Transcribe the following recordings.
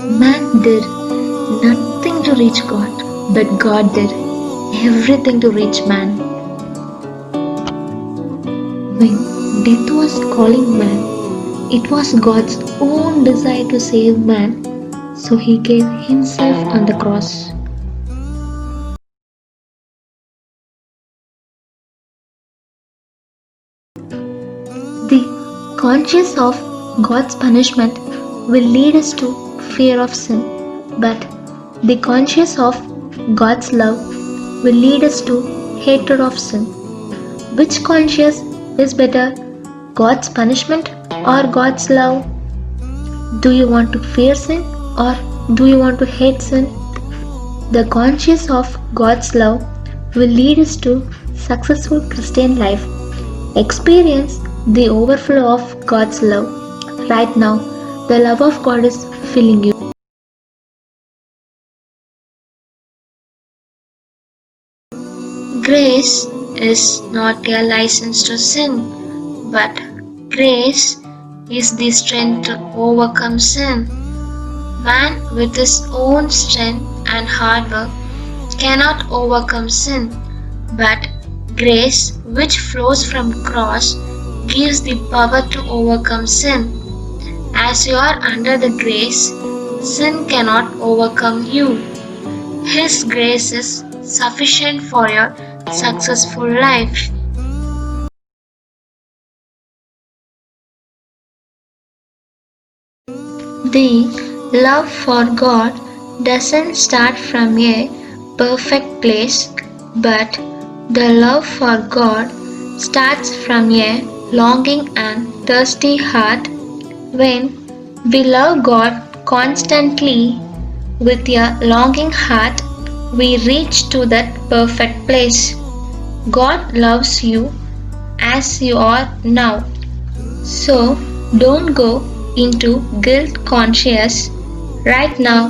Man did nothing to reach God, but God did everything to reach man. When death was calling man, it was God's own desire to save man, so He gave Himself on the cross. The conscience of God's punishment will lead us to fear of sin, but the conscience of God's love will lead us to hatred of sin. Which conscience is better, God's punishment or God's love? Do you want to fear sin or do you want to hate sin? The conscience of God's love will lead us to successful Christian life. Experience the overflow of God's love. Right now, the love of God is filling you. Grace is not a license to sin, but grace is the strength to overcome sin. Man with his own strength and hard work cannot overcome sin, but grace which flows from cross gives the power to overcome sin. As you are under the grace, sin cannot overcome you. His grace is sufficient for your successful life. The love for God doesn't start from a perfect place, but the love for God starts from a longing and thirsty heart. When we love God constantly with a longing heart, we reach to that perfect place. God loves you as you are now. So don't go into guilt conscious. Right now,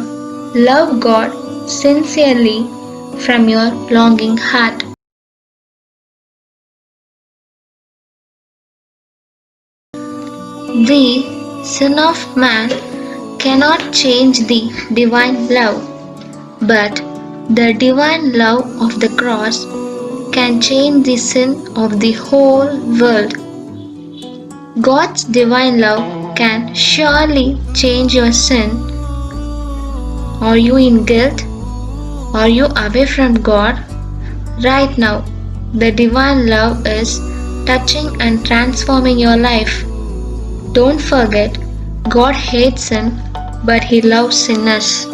love God sincerely from your longing heart. The sin of man cannot change the divine love, but the divine love of the cross can change the sin of the whole world. God's divine love can surely change your sin. Are you in guilt? Are you away from God? Right now, the divine love is touching and transforming your life. Don't forget, God hates sin, but He loves sinners.